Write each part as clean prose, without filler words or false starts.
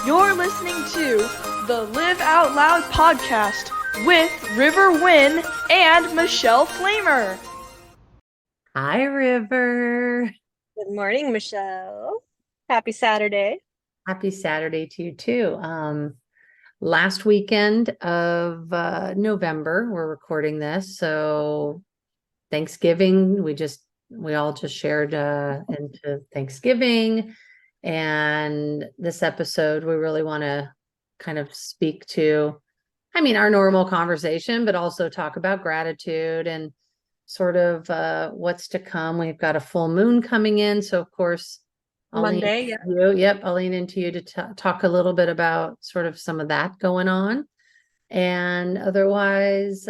You're listening to the Live Out Loud podcast with River Wynn and Michelle Flamer. Hi, River. Good morning, Michelle. Happy Saturday. Happy Saturday to you too. Last weekend of November, we're recording this. So Thanksgiving, we all just shared into Thanksgiving. And this episode, we really want to kind of speak to, our normal conversation, but also talk about gratitude and sort of what's to come. We've got a full moon coming in. So of course, Monday, yeah. I'll lean into you to talk a little bit about sort of some of that going on. And otherwise,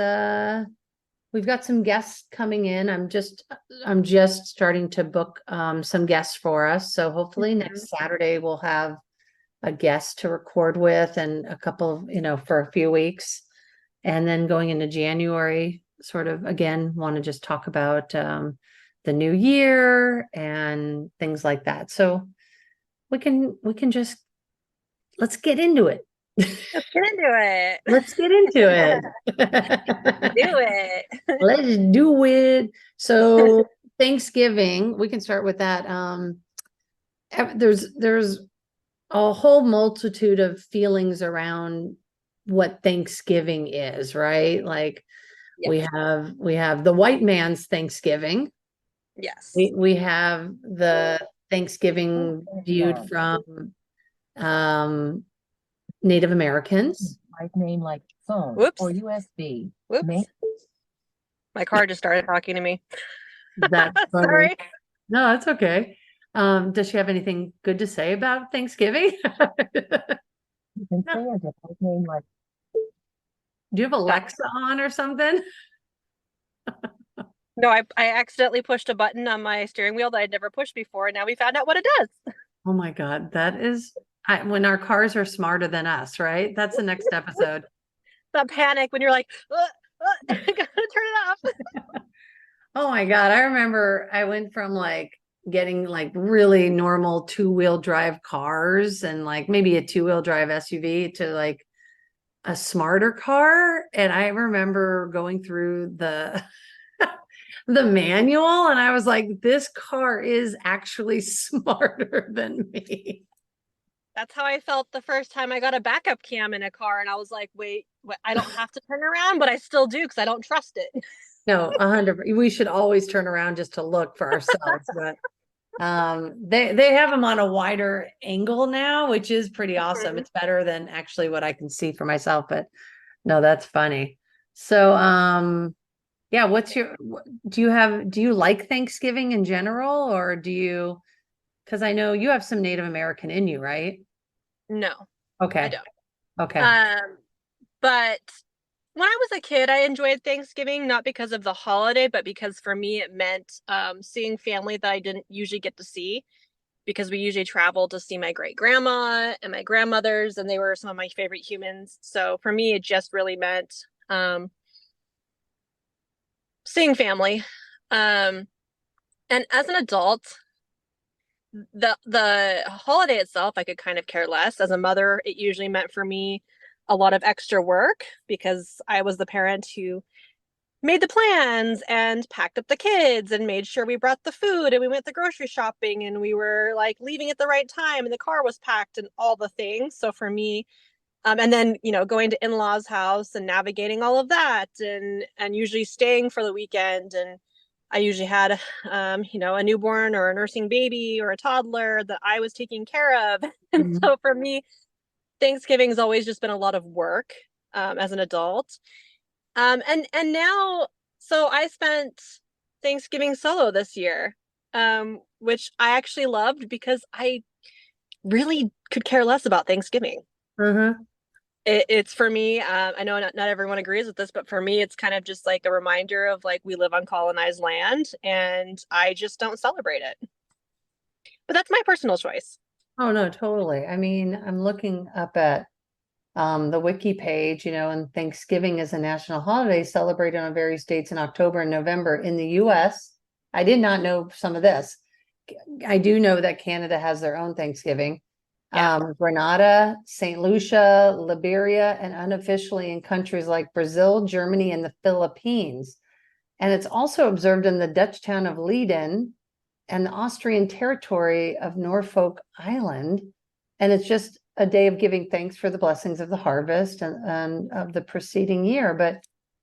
we've got some guests coming in. I'm just starting to book some guests for us. So hopefully next Saturday we'll have a guest to record with and a couple of, for a few weeks. And then going into January, sort of again, want to just talk about the new year and things like that. So we can just, let's get into it. Let's get into it. Let's get into it. Do it. Let's do it. So Thanksgiving, we can start with that. There's a whole multitude of feelings around what Thanksgiving is, right? Like Yes. we have the white man's Thanksgiving. Yes. We have the Thanksgiving viewed from Native Americans. Like name like phone Whoops. or USB. Whoops. My car just started talking to me. That's funny. Sorry. No, that's okay. Does she have anything good to say about Thanksgiving? You can say a different name like Do you have Alexa on or something? No, I accidentally pushed a button on my steering wheel that I'd never pushed before, and now we found out what it does. Oh my God, that is when our cars are smarter than us, right? That's the next episode. That panic when you're like, I gotta turn it off. Oh my God, I remember I went from like getting like really normal two-wheel drive cars and like maybe a two-wheel drive SUV to like a smarter car. And I remember going through the manual and I was like, this car is actually smarter than me. That's how I felt the first time I got a backup cam in a car, and I was like, wait, I don't have to turn around, but I still do because I don't trust it. No, 100%. We should always turn around just to look for ourselves. But they have them on a wider angle now, which is pretty awesome. It's better than actually what I can see for myself. But no, that's funny. So yeah, do you like Thanksgiving in general, or because I know you have some Native American in you, right? No, Okay. I don't. Okay. But when I was a kid, I enjoyed Thanksgiving, not because of the holiday, but because for me it meant seeing family that I didn't usually get to see, because we usually traveled to see my great grandma and my grandmothers, and they were some of my favorite humans. So for me, it just really meant seeing family. And as an adult, the holiday itself, I could kind of care less. As a mother, it usually meant for me a lot of extra work because I was the parent who made the plans and packed up the kids and made sure we brought the food and we went the grocery shopping and we were like leaving at the right time and the car was packed and all the things. So for me, and then, going to in-laws' house and navigating all of that and usually staying for the weekend. And I usually had, a newborn or a nursing baby or a toddler that I was taking care of. And so for me, Thanksgiving has always just been a lot of work as an adult. And now, so I spent Thanksgiving solo this year, which I actually loved because I really could care less about Thanksgiving. It's for me, I know not everyone agrees with this, but for me, it's kind of just like a reminder of like, we live on colonized land and I just don't celebrate it. But that's my personal choice. Oh, no, totally. I'm looking up at the wiki page, and Thanksgiving is a national holiday celebrated on various dates in October and November in the US. I did not know some of this. I do know that Canada has their own Thanksgiving. Yeah. Grenada, St. Lucia, Liberia, and unofficially in countries like Brazil, Germany, and the Philippines. And it's also observed in the Dutch town of Leiden and the Austrian territory of Norfolk Island. And it's just a day of giving thanks for the blessings of the harvest and of the preceding year. But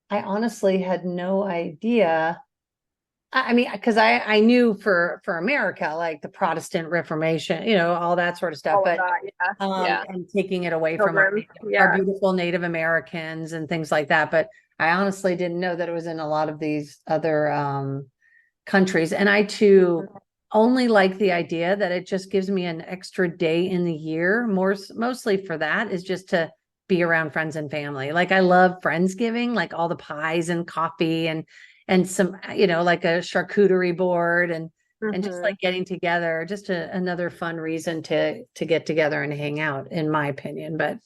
I honestly had no idea. I mean, because I knew for America, like the Protestant Reformation, all that sort of stuff, All of but that. Yeah. and taking it away from Pilgrims. our Yeah. beautiful Native Americans and things like that. But I honestly didn't know that it was in a lot of these other countries. And I too only like the idea that it just gives me an extra day in the year. Mostly for that is just to be around friends and family. Like I love Friendsgiving, like all the pies and coffee and some, like a charcuterie board and just Mhm. like getting together, just another fun reason to get together and hang out, in my opinion. But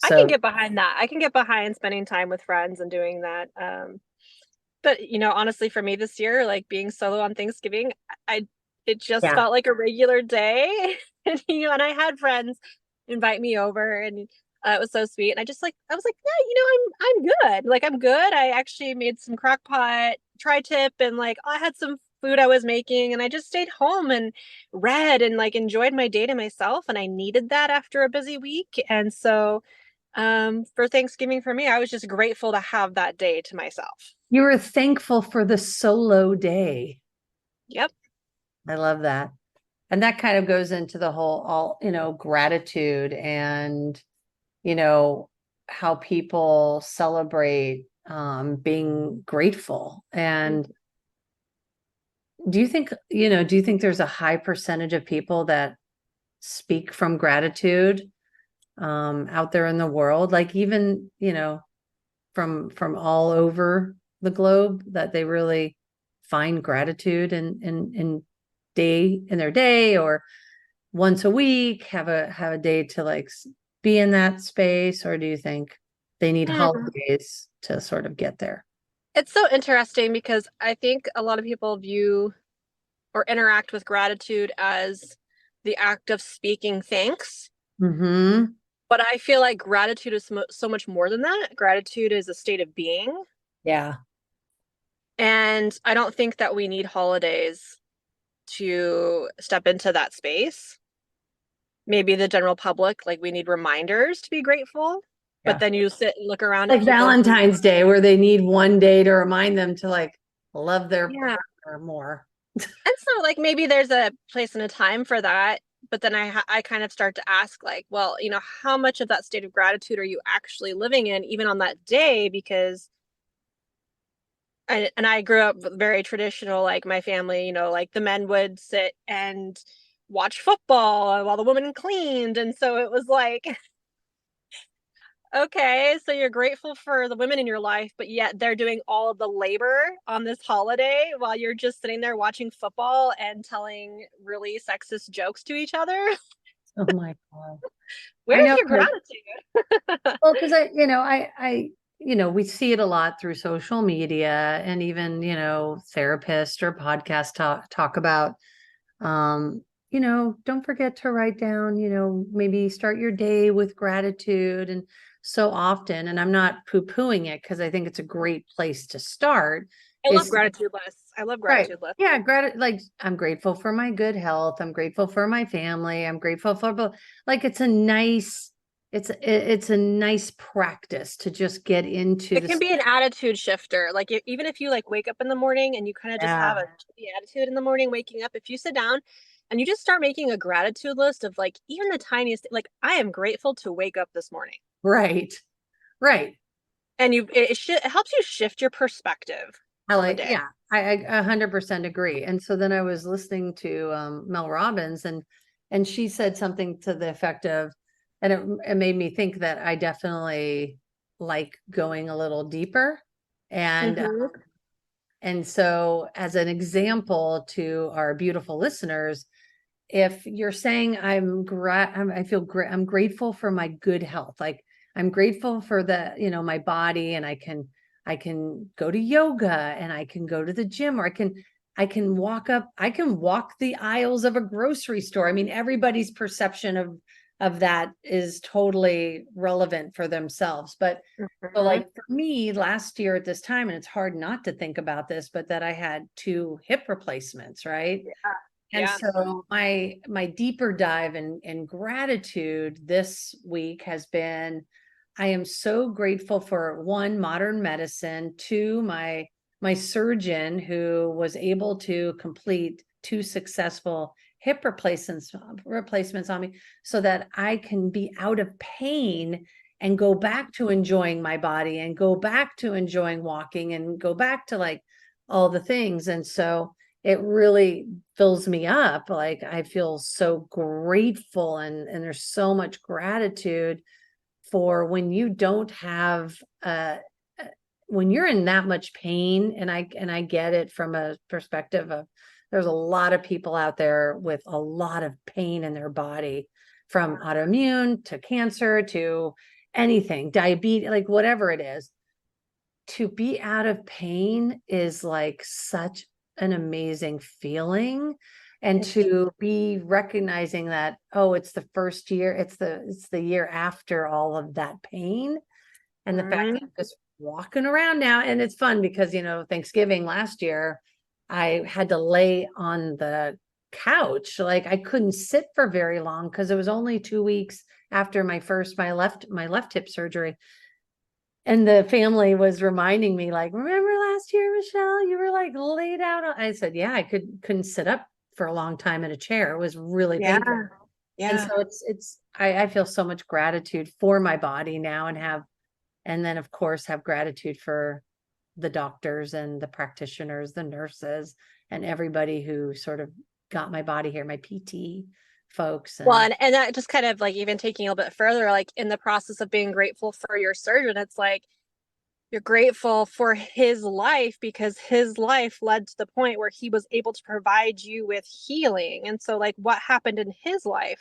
I can so get behind that. I can get behind spending time with friends and doing that. But honestly, for me this year, like being solo on Thanksgiving, I it just yeah, felt like a regular day. And I had friends invite me over, and it was so sweet. And I was like, yeah, I'm good. Like I'm good. I actually made some crock pot tri-tip, and like I had some food I was making, and I just stayed home and read and like enjoyed my day to myself. And I needed that after a busy week. And so for Thanksgiving for me, I was just grateful to have that day to myself. you were thankful for the solo day. Yep. I love that. And that kind of goes into the whole gratitude and how people celebrate being grateful. And do you think there's a high percentage of people that speak from gratitude out there in the world, like even from all over the globe, that they really find gratitude in their day, or once a week have a day to like be in that space? Or do you think they need holidays to sort of get there? It's so interesting because I think a lot of people view or interact with gratitude as the act of speaking thanks. Mm-hmm. But I feel like gratitude is so much more than that. Gratitude is a state of being. Yeah. And I don't think that we need holidays to step into that space. Maybe the general public, like we need reminders to be grateful. Yeah. But then you sit and look around at Like people Valentine's Day, where they need one day to remind them to like love their yeah. partner more. And so like maybe there's a place and a time for that, but then I kind of start to ask like, well, how much of that state of gratitude are you actually living in even on that day? Because I grew up very traditional, like my family, like the men would sit and watch football while the women cleaned. And so it was like, okay, so you're grateful for the women in your life, but yet they're doing all of the labor on this holiday while you're just sitting there watching football and telling really sexist jokes to each other. Oh my God. I Where's know. your gratitude? Well, because we see it a lot through social media, and even, therapists or podcasts talk about, don't forget to write down, maybe start your day with gratitude. And so often, and I'm not poo-pooing it because I think it's a great place to start. I love Is gratitude lists. I love right. gratitude lists. Yeah, like I'm grateful for my good health. I'm grateful for my family. I'm grateful for like it's a nice practice to just get into It can be an attitude shifter. Like even if you like wake up in the morning and you kind of just have a shitty attitude in the morning waking up, if you sit down and you just start making a gratitude list of like even the tiniest, like I am grateful to wake up this morning. Right. Right. And it helps you shift your perspective on the day. Yeah, I 100% agree. And so then I was listening to Mel Robbins, and she said something to the effect of, and it made me think that I definitely like going a little deeper. And Mhm. and so as an example to our beautiful listeners, if you're saying I feel great, I'm grateful for my good health, like I'm grateful for my body, and I can go to yoga, and I can go to the gym, or I can walk the aisles of a grocery store. I mean, everybody's perception of that is totally relevant for themselves. But so like for me last year at this time, and it's hard not to think about this, but that I had 2 hip replacements, right? And Yeah. so my deeper dive in gratitude this week has been, I am so grateful for 1, modern medicine, 2, my surgeon who was able to complete 2 successful hip replacements on me so that I can be out of pain and go back to enjoying my body and go back to enjoying walking and go back to like all the things. And so it really fills me up. Like I feel so grateful and there's so much gratitude for when you don't have when you're in that much pain. And I get it from a perspective of there's a lot of people out there with a lot of pain in their body, from autoimmune to cancer to anything, diabetes, like whatever it is. To be out of pain is like such an amazing feeling. And to be recognizing that, oh, it's the first year, it's the year after all of that pain. And the fact that I'm just walking around now, and it's fun because, Thanksgiving last year, I had to lay on the couch. Like I couldn't sit for very long because it was only 2 weeks after my left hip surgery. And the family was reminding me, like, remember last year, Michele, you were like laid out. I said, yeah, I couldn't sit up for a long time in a chair. It was really painful. And so I feel so much gratitude for my body now and then of course have gratitude for the doctors and the practitioners, the nurses, and everybody who sort of got my body here, my PT folks. Well, and that just kind of like even taking a little bit further, like in the process of being grateful for your surgeon, it's like you're grateful for his life because his life led to the point where he was able to provide you with healing. And so like what happened in his life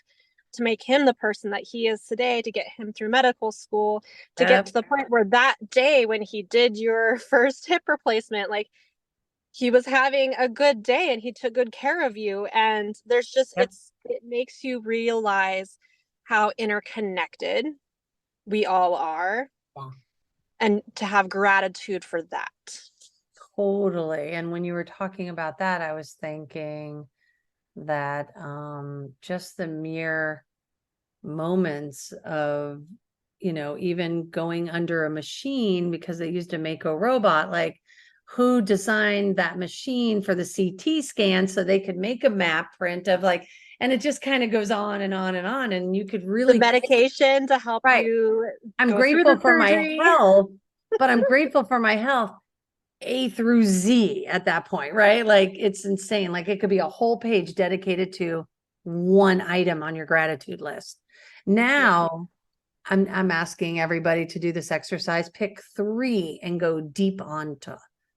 to make him the person that he is today, to get him through medical school, to get to the point where that day when he did your first hip replacement, like he was having a good day and he took good care of you. And there's just, it makes you realize how interconnected we all are. Yeah. And to have gratitude for that. Totally. And when you were talking about that, I was thinking that just the mere moments of, even going under a machine because they used a Mako robot, like who designed that machine for the CT scan so they could make a map print of like, and it just kind of goes on and on and on. And you could really the medication to help you. I'm grateful for my health, but I'm grateful for my health A through Z at that point, right? Like it's insane. Like it could be a whole page dedicated to one item on your gratitude list. Now I'm asking everybody to do this exercise, pick 3 and go deep on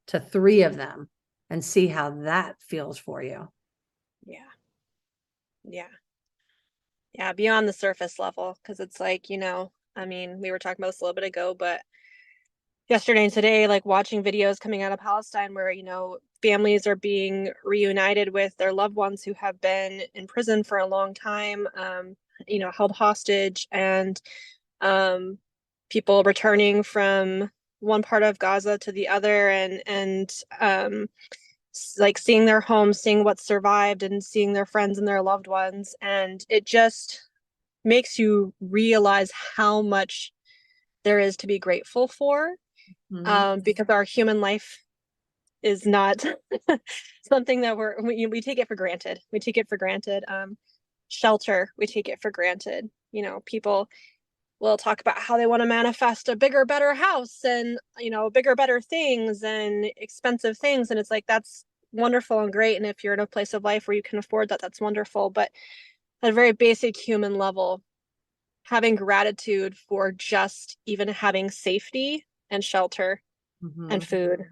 to 3 of them and see how that feels for you. Yeah, beyond the surface level. Because it's like, I mean, we were talking about this a little bit ago, but yesterday and today, like watching videos coming out of Palestine where, families are being reunited with their loved ones who have been in prison for a long time, held hostage, and people returning from one part of Gaza to the other, and like seeing their homes, seeing what survived, and seeing their friends and their loved ones. And it just makes you realize how much there is to be grateful for, because our human life is not something that we take it for granted. We take it for granted. Shelter, we take it for granted. People will talk about how they want to manifest a bigger, better house and, bigger, better things and expensive things. And it's like, that's wonderful and great. And if you're in a place of life where you can afford that, that's wonderful. But at a very basic human level, having gratitude for just even having safety and shelter and food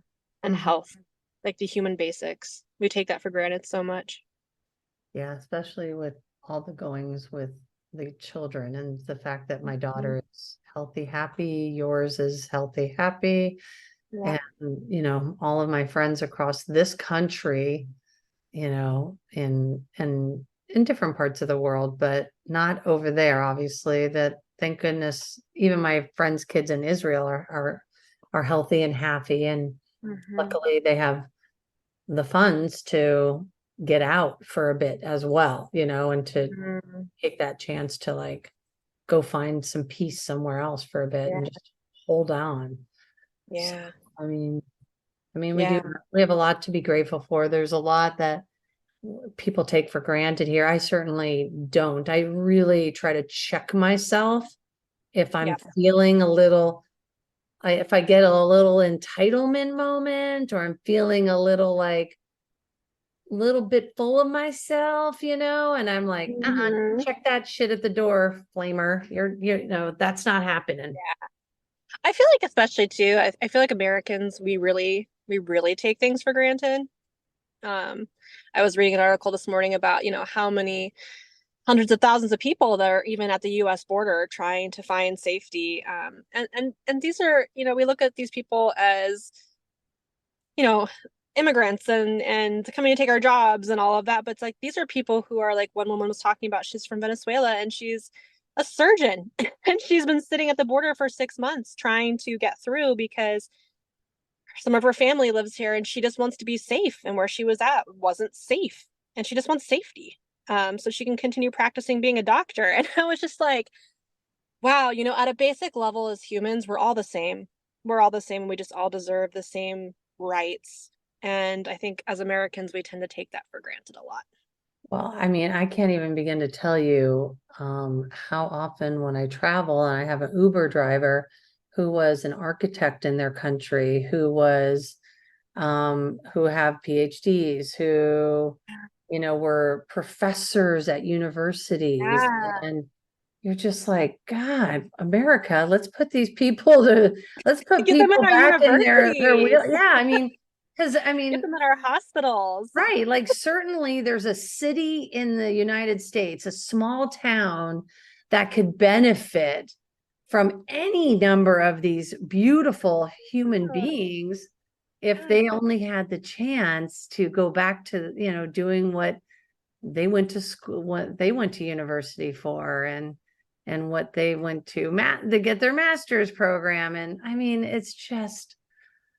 and health, like the human basics, we take that for granted so much. Yeah, especially with all the goings with the children and the fact that my daughter is healthy, happy, yours is healthy, happy. And, all of my friends across this country, in different parts of the world, but not over there, obviously, that thank goodness, even my friends' kids in Israel are healthy and happy. And Mhm. luckily they have the funds to get out for a bit as well, and to Mhm. take that chance to like go find some peace somewhere else for a bit Yeah. and just hold on. So, Yeah. I mean, Yeah. we have a lot to be grateful for. There's a lot that people take for granted here. I certainly don't. I really try to check myself if I'm Yeah. feeling a little, if I get a little entitlement moment, or I'm feeling a little bit full of myself, and I'm like, Mhm. check that shit at the door, flamer. That's not happening. I feel like especially too, I feel like Americans, we really take things for granted. Um, I was reading an article this morning about, how many hundreds of thousands of people that are even at the US border trying to find safety. And these are, we look at these people as, you know, immigrants and coming to take our jobs and all of that. But it's like these are people who are like one woman was talking about, she's from Venezuela and she's a surgeon and she's been sitting at the border for 6 months trying to get through because some of her family lives here and she just wants to be safe, and where she was at wasn't safe and she just wants safety, so she can continue practicing being a doctor. And I was just like, wow, at a basic level as humans, we're all the same. We're all the same. We just all deserve the same rights. And I think as Americans, we tend to take that for granted a lot. Well, I can't even begin to tell you how often when I travel and I have an Uber driver who was an architect in their country, who have PhDs, who, were professors at universities. Yeah. And you're just like, God, America, let's put Get them in people our back in their wheel. universities. Yeah, because Get them in our hospitals. right. Like certainly there's a city in the United States, a small town that could benefit from any number of these beautiful human Yeah. beings if Yeah. they only had the chance to go back to, doing what they went to school, what they went to university for, and what they went to get their master's program. And it's just,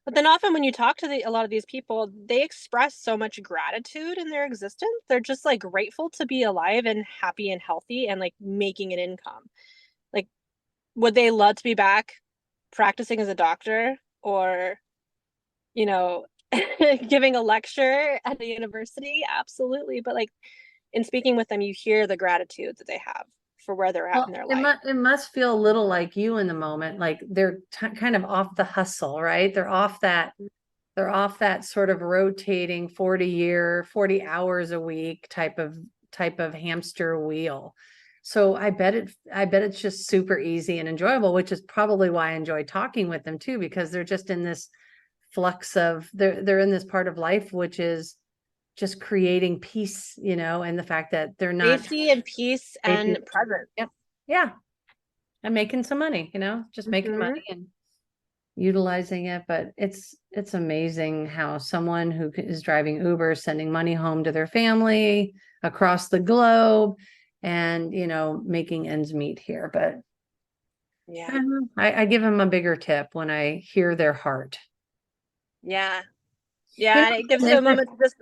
But then often when you talk to a lot of these people, they express so much gratitude in their existence. They're just like grateful to be alive and happy and healthy and like making an income. Like, would they love to be back practicing as a doctor or, you know, giving a lecture at a university? Absolutely. But like in speaking with them, you hear the gratitude that they have for where they're at well, in their it life. must feel a little like you in the moment, like they're kind of off the hustle, right? They're off that sort of rotating 40 hours a week type of hamster wheel. So I bet it's just super easy and enjoyable, which is probably why I enjoy talking with them too, because they're just in this flux of they're in this part of life which is just creating peace, and the fact that they're not Safety and peace safety. and presence. Yep. Yeah. And making some money, just making Mhm. money and utilizing it. But it's amazing how someone who is driving Uber, sending money home to their family across the globe and, making ends meet here. But Yeah. I give them a bigger tip when I hear their heart. Yeah. You Yeah, know, and it gives and you a if moment to just,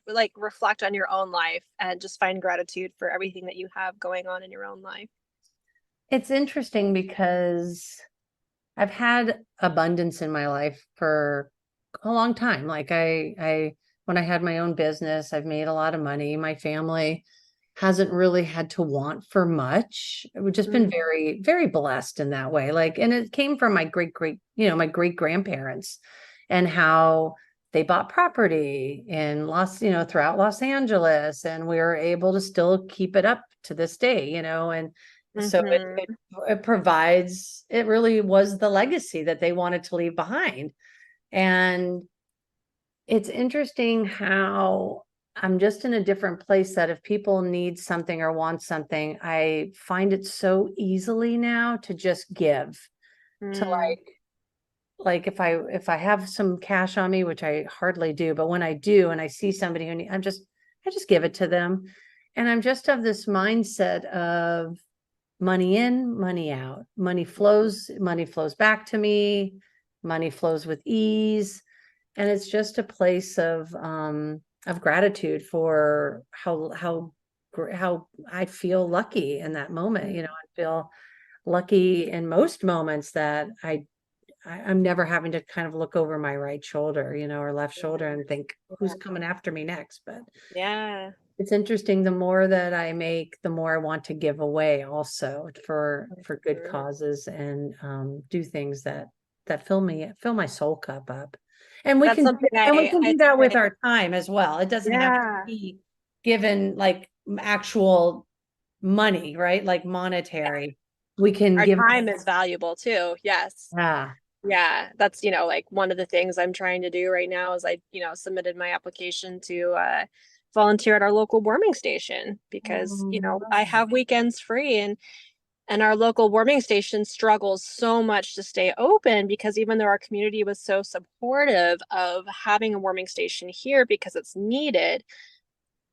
like reflect on your own life and just find gratitude for everything that you have going on in your own life. it's interesting because I've had abundance in my life for a long time. Like when I had my own business, I've made a lot of money. My family hasn't really had to want for much. We've just been Mm. very, very blessed in that way. Like, and it came from my great grandparents and how they bought property in throughout Los Angeles, and we were able to still keep it up to this day, and so it, Mhm. it it provides, it really was the legacy that they wanted to leave behind. And it's interesting how I'm just in a different place that if people need something or want something, I find it so easily now to just give, to Mm. like if I have some cash on me, which I hardly do, but when I do and I see somebody I just give it to them. And I'm just of this mindset of money in, money out. Money flows back to me. Money flows with ease. And it's just a place of gratitude for how I feel lucky in that moment. You know, I feel lucky in most moments that I'm never having to kind of look over my right shoulder, you know, or left shoulder and think who's coming after me next. But Yeah. it's interesting. The more that I make, the more I want to give away also for good causes and do things that fill my soul cup up. And we That's can something do that with I our time as well. It doesn't have to yeah. be given like actual money, right? Like monetary. We can Our give. time is valuable too. Yes. Ah, Yeah, that's, like one of the things I'm trying to do right now is I, submitted my application to volunteer at our local warming station because, I have weekends free and our local warming station struggles so much to stay open because even though our community was so supportive of having a warming station here because it's needed,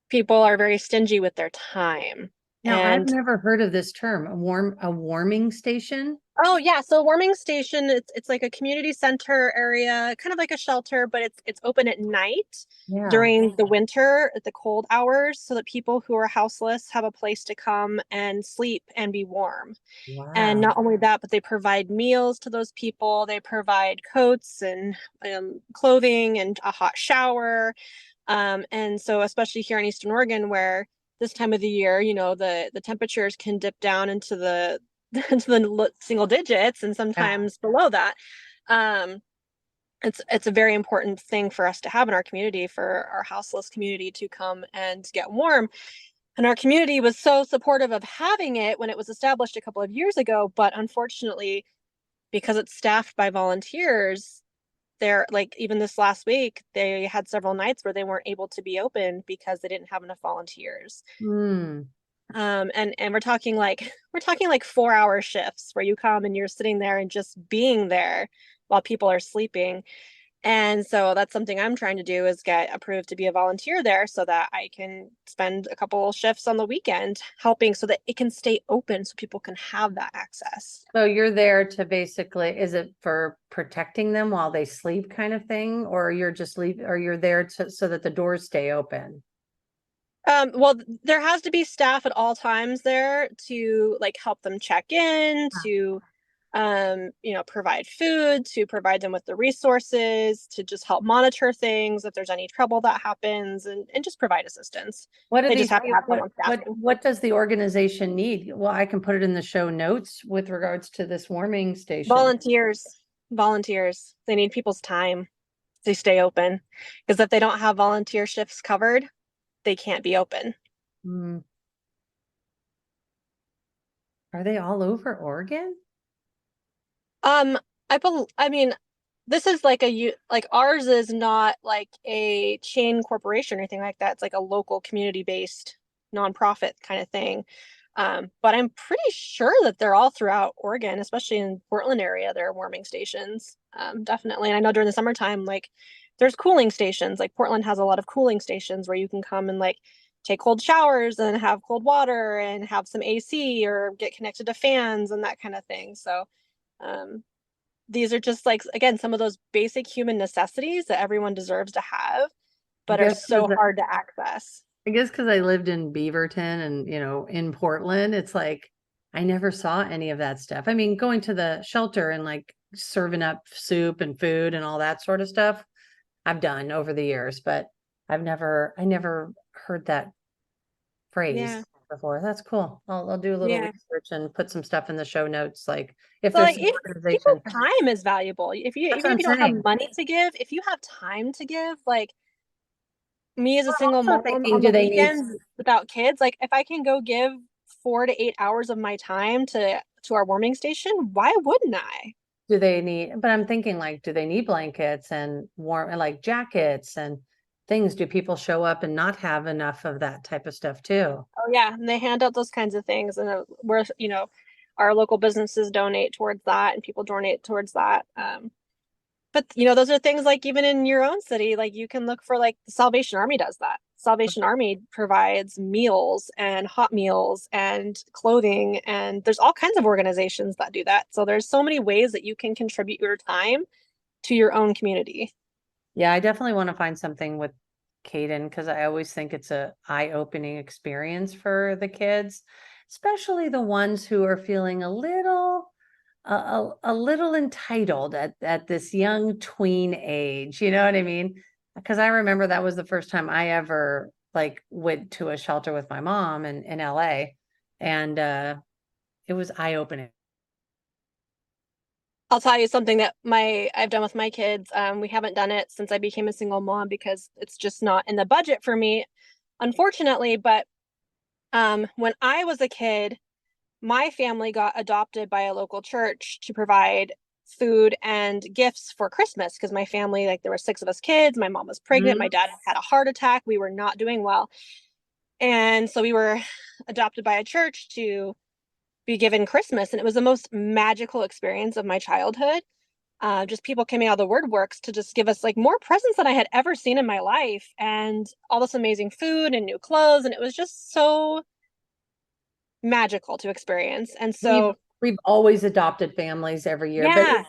people are very stingy with their time. now I've And never heard of this term, a warming station. oh yeah, so warming station, it's like a community center area, kind of like a shelter, but it's open at night Yeah. during the winter at the cold hours so that people who are houseless have a place to come and sleep and be warm. And Wow. not only that, but they provide meals to those people. They provide coats and clothing and a hot shower. And so especially here in Eastern Oregon where this time of the year, the temperatures can dip down into the into the single digits and sometimes below that. Um, it's a very important thing for us to have in our community for our houseless community to come and get warm. And our community was so supportive of having it when it was established a couple of years ago, but unfortunately, because it's staffed by volunteers, they're like even this last week, they had several nights where they weren't able to be open because they didn't have enough volunteers. Hmm. And we're talking like 4-hour shifts where you come and you're sitting there and just being there while people are sleeping. And so that's something I'm trying to do is get approved to be a volunteer there so that I can spend a couple shifts on the weekend helping so that it can stay open so people can have that access. So you're there to basically, is it for protecting them while they sleep kind of thing? Or you're there so that the doors stay open? Well, there has to be staff at all times there to like help them check in, to provide food, to provide them with the resources, to just help monitor things if there's any trouble that happens and just provide assistance. What do They these just have to have what, someone what staffing. what does the organization need? Well, I can put it in the show notes with regards to this warming station. Volunteers. They need people's time to stay open because if they don't have volunteer shifts covered, they can't be open. Hmm. Are they all over Oregon? Um, I mean, this is like ours is not like a chain corporation or anything like that. It's like a local community-based nonprofit kind of thing. But I'm pretty sure that they're all throughout Oregon, especially in Portland area, there are warming stations. Definitely. And I know during the summertime, like there's cooling stations. Like Portland has a lot of cooling stations where you can come and like take cold showers and have cold water and have some AC or get connected to fans and that kind of thing. So um, these are just like, again, some of those basic human necessities that everyone deserves to have, I but are guess so hard to access. because I lived in Beaverton and, in Portland, it's like I never saw any of that stuff. I mean, going to the shelter and like serving up soup and food and all that sort of stuff, I've done over the years, but I never heard that phrase Yeah. before. That's cool. I'll do a little Yeah. research and put some stuff in the show notes. Like if So there's like some if people's organization, time is valuable, that's what even I'm if you don't have saying. money to give, if you have time to give, like me as a I'm single also mom thinking, on do the they need weekends without kids, like if I can go give 4 to 8 hours of my time to our warming station, why wouldn't I? but I'm thinking like, do they need blankets and warm and like jackets and things? Do people show up and not have enough of that type of stuff too? Oh yeah, and they hand out those kinds of things, and our local businesses donate towards that, and people donate towards that. But those are things like even in your own city, like you can look for like the Salvation Army does that. Salvation Army provides meals and hot meals and clothing, and there's all kinds of organizations that do that. So there's so many ways that you can contribute your time to your own community. Yeah, I definitely want to find something with Caden because I always think it's a eye-opening experience for the kids, especially the ones who are feeling a little entitled at this young tween age. You know what I mean? Because I remember that was the first time I ever like went to a shelter with my mom in LA, and it was eye-opening. I'll tell you something that I've done with my kids. We haven't done it since I became a single mom because it's just not in the budget for me, unfortunately. But when I was a kid, my family got adopted by a local church to provide food and gifts for Christmas because my family, like there were 6 of us kids. My mom was pregnant. My dad had a heart attack. We were not doing well. And so we were adopted by a church to be given Christmas. And it was the most magical experience of my childhood. Just people coming out of the woodworks to just give us like more presents than I had ever seen in my life and all this amazing food and new clothes. And it was just so magical to experience. And so, We've always adopted families every year, yeah.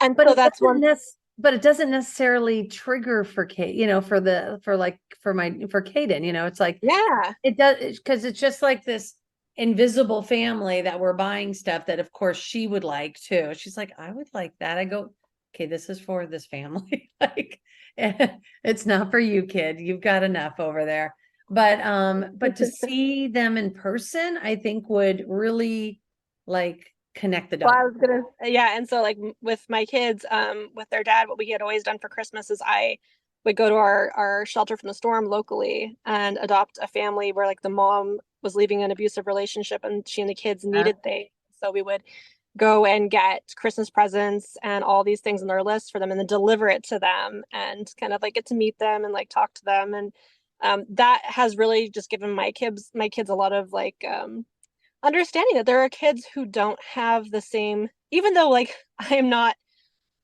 And but so it that's doesn't one. but it doesn't necessarily trigger for Kate, for Caden, it's like Yeah. it does because it's just like this invisible family that we're buying stuff that of course she would like too. She's like, I would like that. I go, okay, this is for this family. Like it's not for you, kid. You've got enough over there. But to see them in person, I think would really like connect the Well, dots. I was gonna, yeah, and so like with my kids, with their dad, what we had always done for Christmas is I would go to our shelter from the storm locally and adopt a family where like the mom was leaving an abusive relationship and she and the kids needed things. So we would go and get Christmas presents and all these things on their list for them and then deliver it to them and kind of like get to meet them and like talk to them. And that has really just given my kids a lot of like understanding that there are kids who don't have the same, even though like I am not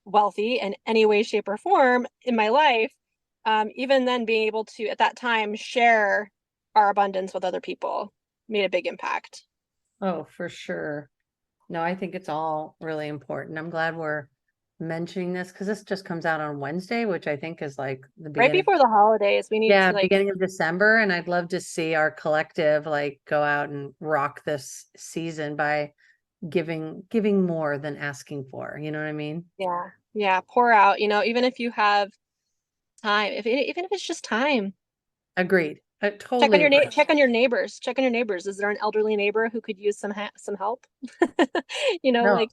wealthy in any way, shape, or form in my life, even then being able to at that time share our abundance with other people made a big impact. Oh, for sure. No, I think it's all really important. I'm glad we're mentioning this because this just comes out on Wednesday, which I think is like the Right beginning. before the holidays, we need Yeah, to like, beginning of December. And I'd love to see our collective like go out and rock this season by giving more than asking for. You know what I mean? yeah, yeah, pour out, even if you have time, even if it's just time. Agreed. I Check on totally your agree. check on your neighbors. Check on your neighbors. Is there an elderly neighbor who could use some help? No, Like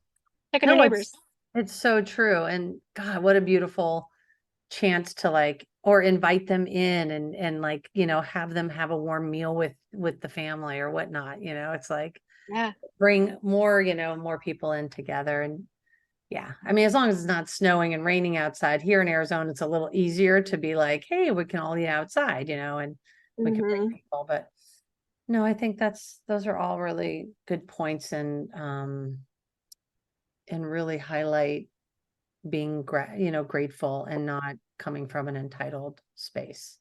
check on your no, neighbors. it's so true. And God, what a beautiful chance to like or invite them in and like, have them have a warm meal with the family or whatnot. It's like Yeah. bring more, more people in together. And yeah, I mean, as long as it's not snowing and raining outside here in Arizona, it's a little easier to be like, hey, we can all eat outside, and we can bring Hmm. people. But no, I think those are all really good points and really highlight being grateful and not coming from an entitled space.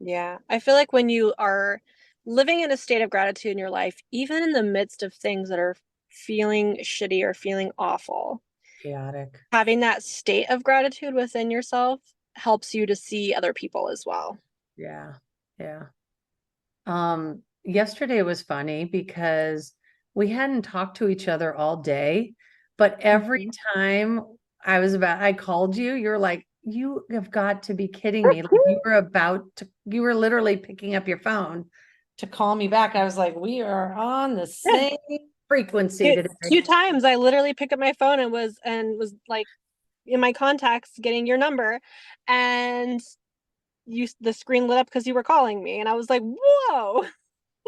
Yeah. I feel like when you are living in a state of gratitude in your life, even in the midst of things that are feeling shitty or feeling awful, Chaotic. having that state of gratitude within yourself helps you to see other people as well. Yeah. Yeah. Yesterday was funny because we hadn't talked to each other all day, but every Mhm. time I called you, you're like, you have got to be kidding me. Like you were literally picking up your phone to call me back. I was like, we are on the Yeah. same frequency Two, today. two times I literally picked up my phone and was like in my contacts getting your number and the screen lit up because you were calling me and I was like, whoa.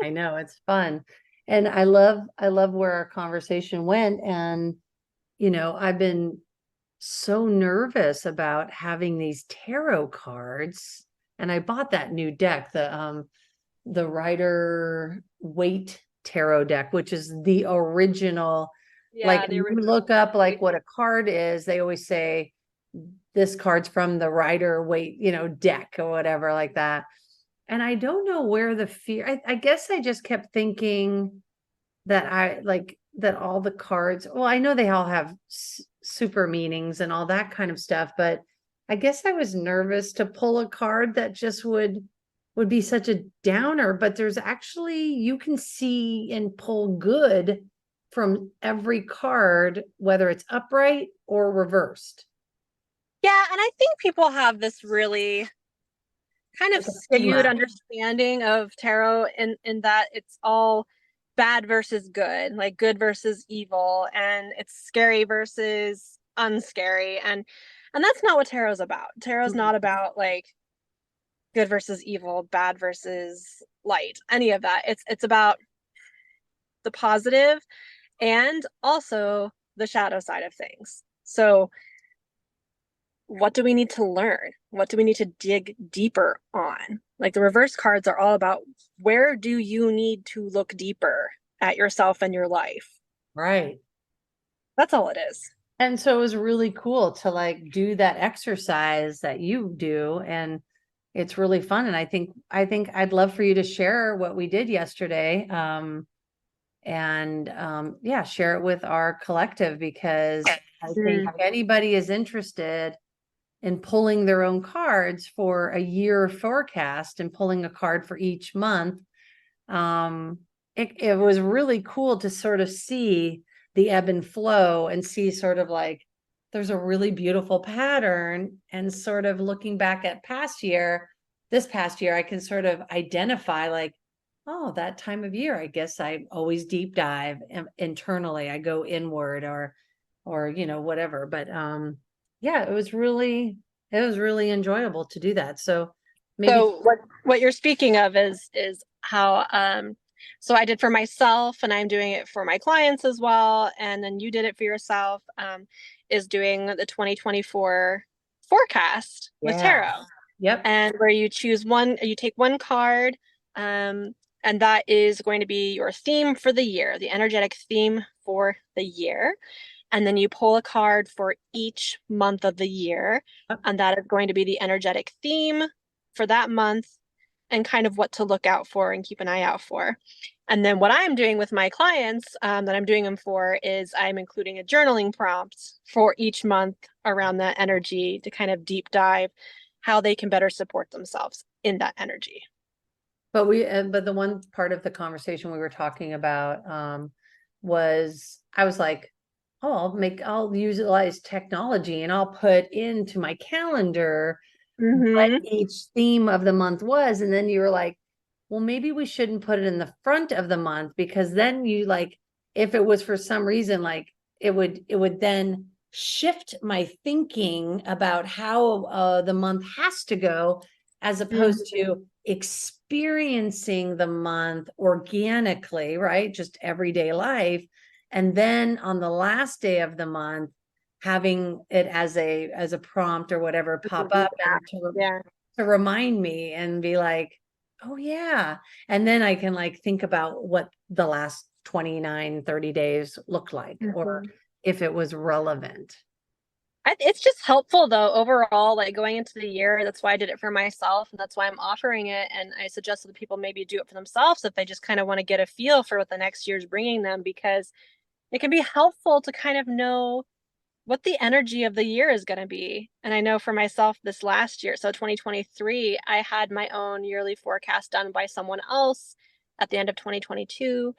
I know it's fun. And I love where our conversation went. And, I've been so nervous about having these tarot cards. And I bought that new deck, the Rider Waite tarot deck, which is the original. Like Yeah, the when you original. look up like what a card is, they always say this card's from the Rider Waite, deck or whatever like that. And I don't know where the fear, I guess I just kept thinking that that all the cards, well, I know they all have super meanings and all that kind of stuff, but I guess I was nervous to pull a card that just would be such a downer, but there's actually, you can see and pull good from every card, whether it's upright or reversed. Yeah, and I think people have this really kind of Like a skewed stigma. understanding of tarot in that it's all bad versus good, like good versus evil, and it's scary versus unscary, and that's not what tarot's about. Tarot's not about like good versus evil, bad versus light, any of that. It's about the positive and also the shadow side of things. So what do we need to learn? What do we need to dig deeper on? Like the reverse cards are all about where do you need to look deeper at yourself and your life? Right. That's all it is. And so it was really cool to like do that exercise that you do. And it's really fun. And I think I'd love for you to share what we did yesterday. Yeah, share it with our collective, because I think if anybody is interested in pulling their own cards for a year forecast and pulling a card for each month, it was really cool to sort of see the ebb and flow and see sort of like there's a really beautiful pattern, and sort of looking back at this past year, I can sort of identify like, oh, that time of year, I guess I always deep dive internally. I go inward or whatever. But yeah, it was really enjoyable to do that. So maybe. So what you're speaking of is how so I did for myself and I'm doing it for my clients as well, and then you did it for yourself, is doing the 2024 forecast with tarot. Yep. And where you take one card, and that is going to be your theme for the year, the energetic theme for the year. And then you pull a card for each month of the year, and that is going to be the energetic theme for that month and kind of what to look out for and keep an eye out for. And then what I'm doing with my clients, that I'm doing them for, is I'm including a journaling prompt for each month around that energy to kind of deep dive how they can better support themselves in that energy. But the one part of the conversation we were talking about was, I was like, oh, I'll utilize technology and I'll put into my calendar what each theme of the month was. And then you were like, well, maybe we shouldn't put it in the front of the month, because then you like, if it was for some reason, like it would then shift my thinking about how the month has to go, as opposed to experiencing the month organically, right? Just everyday life. And then on the last day of the month, having it as a prompt or whatever pop up and to remind me and be like, oh yeah. And then I can like think about what the last 29-30 days looked like, or if it was relevant. It's just helpful though, overall, like going into the year. That's why I did it for myself, and that's why I'm offering it. And I suggest that people maybe do it for themselves if they just kind of want to get a feel for what the next year is bringing them, because it can be helpful to kind of know what the energy of the year is going to be. And I know for myself this last year, so 2023, I had my own yearly forecast done by someone else at the end of 2022.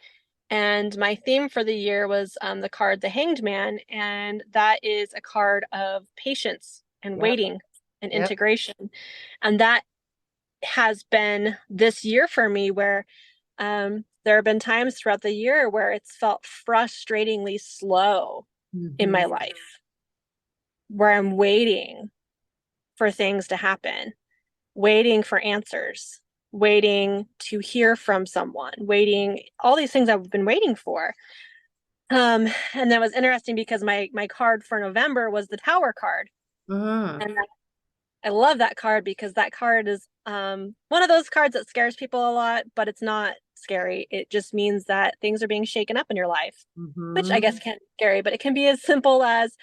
And my theme for the year was the card, the Hanged Man. And that is a card of patience and waiting and integration. And that has been this year for me where there have been times throughout the year where it's felt frustratingly slow in my life, where I'm waiting for things to happen, waiting for answers, waiting to hear from someone, waiting, all these things I've been waiting for. And that was interesting because my card for November was the Tower card. And I love that card because that card is one of those cards that scares people a lot, but it's not scary. It just means that things are being shaken up in your life, which I guess can't be scary, but it can be as simple as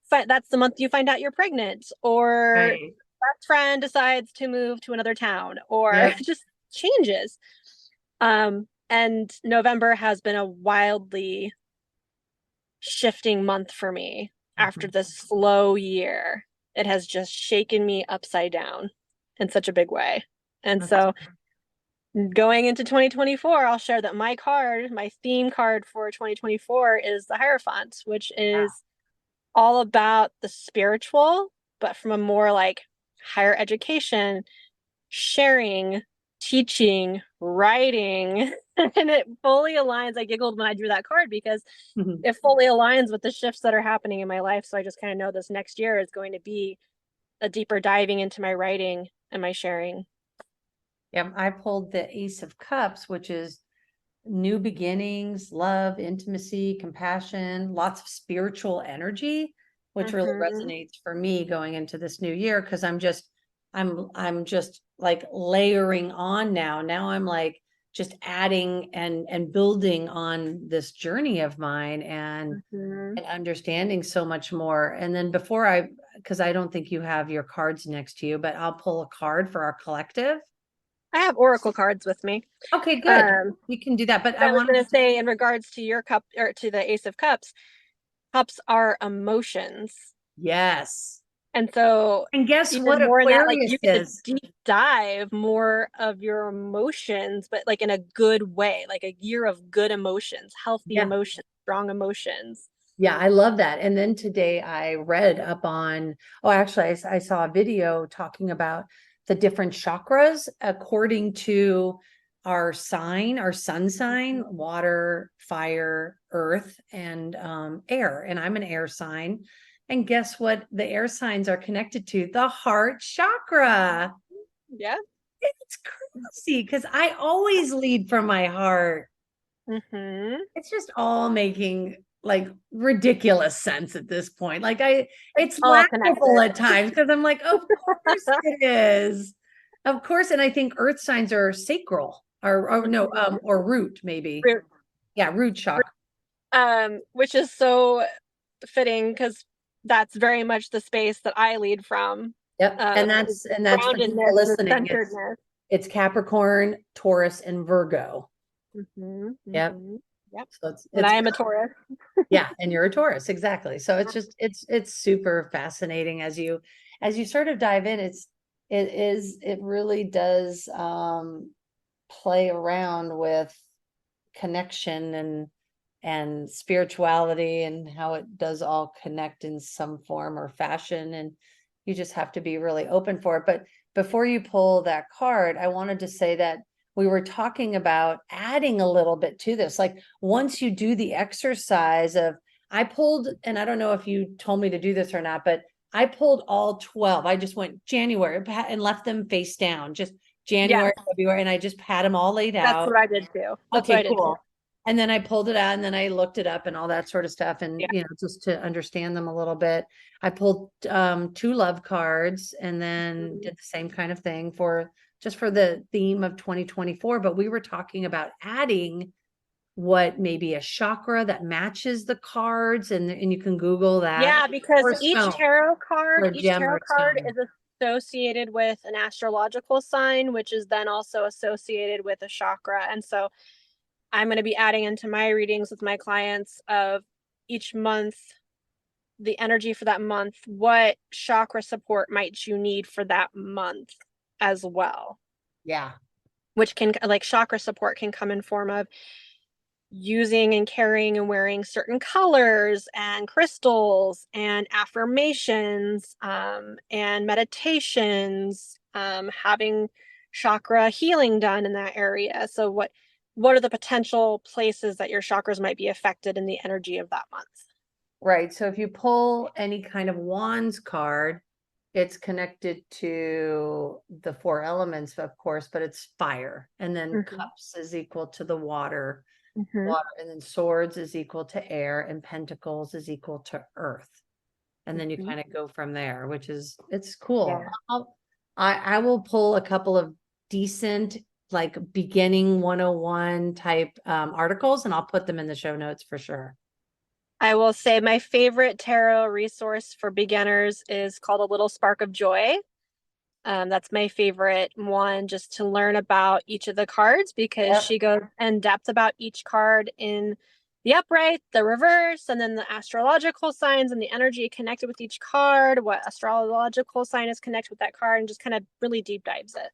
that's the month you find out you're pregnant, or Right. best friend decides to move to another town, or Yep. just changes. And November has been a wildly shifting month for me after Mhm. this slow year. It has just shaken me upside down in such a big way. And That's- so going into 2024, I'll share that my theme card for 2024 is the Hierophant, which yeah. is all about the spiritual, but from a more like higher education, sharing, teaching, writing. And it fully aligns. I giggled when I drew that card because Mhm. it fully aligns with the shifts that are happening in my life. So I just kind of know this next year is going to be a deeper diving into my writing and my sharing. Yep. I pulled the Ace of Cups, which is new beginnings, love, intimacy, compassion, lots of spiritual energy, which really Mhm. resonates for me going into this new year because I'm just like layering on now. Now I'm like just adding and building on this journey of mine Mhm. and understanding so much more. And then because I don't think you have your cards next to you, but I'll pull a card for our collective. I have oracle cards with me. Okay, good. Um, We can do that. But I I was wanted going to to say, in regards to your cup or to the Ace of Cups, cups are emotions. yes. And so, And guess even what more in that, like Aquarius you get to is? deep dive more of your emotions, but like in a good way, like a year of good emotions, healthy Yeah. emotions, strong emotions. Yeah, I love that. And then today I read up on, oh, actually, I saw a video talking about the different chakras according to our sign, our sun sign, water, fire, earth, and air. And I'm an air sign. And guess what? The air signs are connected to the heart chakra. Yeah. It's crazy because I always lead from my heart. Mm-hmm. It's just all making like ridiculous sense at this point. It's All laughable connected. at times because I'm like, of course it is. Of course. And I think earth signs are sacral or no, or root maybe. Root. Yeah, root chakra. Which is so fitting because that's very much the space that I lead from. Yep. And Is that's for people groundedness, the listening. centeredness. It's Capricorn, Taurus, and Virgo. Mm-hmm. Yep. Mm-hmm. Yep. So And it's I am a Taurus. yeah, and you're a Taurus, exactly. So it's super fascinating as you sort of dive in. It really does play around with connection and spirituality and how it does all connect in some form or fashion. And you just have to be really open for it. But before you pull that card, I wanted to say that we were talking about adding a little bit to this. Like once you do the exercise of, I pulled, and I don't know if you told me to do this or not, but I pulled all 12. I just went January and left them face down, just Yeah, January, February, and I just had them all laid that's out. what I did too. That's what Okay, I did too. cool. And then I pulled it out and then I looked it up and all that sort of stuff. And, Yeah. just to understand them a little bit, I pulled two love cards and then Mhm. did the same kind of thing just for the theme of 2024. But we were talking about adding what maybe a chakra that matches the cards and you can Google that Yeah, because or a each stone tarot or card, a each gem or tarot a card stone. is associated with an astrological sign, which is then also associated with a chakra. And so I'm going to be adding into my readings with my clients of each month, the energy for that month, what chakra support might you need for that month as well, Yeah. which can like chakra support can come in form of using and carrying and wearing certain colors and crystals and affirmations and meditations, having chakra healing done in that area. So what are the potential places that your chakras might be affected in the energy of that month? Right. So if you pull any kind of wands card, it's connected to the four elements, of course, but it's fire. And then Mm-hmm. cups is equal to the water, Mm-hmm. and then swords is equal to air, and pentacles is equal to earth. And then you Mm-hmm. kind of go from there, it's cool. Yeah. I will pull a couple of decent, like beginning 101 type articles, and I'll put them in the show notes for sure. I will say my favorite tarot resource for beginners is called A Little Spark of Joy. That's my favorite one just to learn about each of the cards because Yep. she goes in depth about each card in the upright, the reverse, and then the astrological signs and the energy connected with each card, what astrological sign is connected with that card, and just kind of really deep dives it.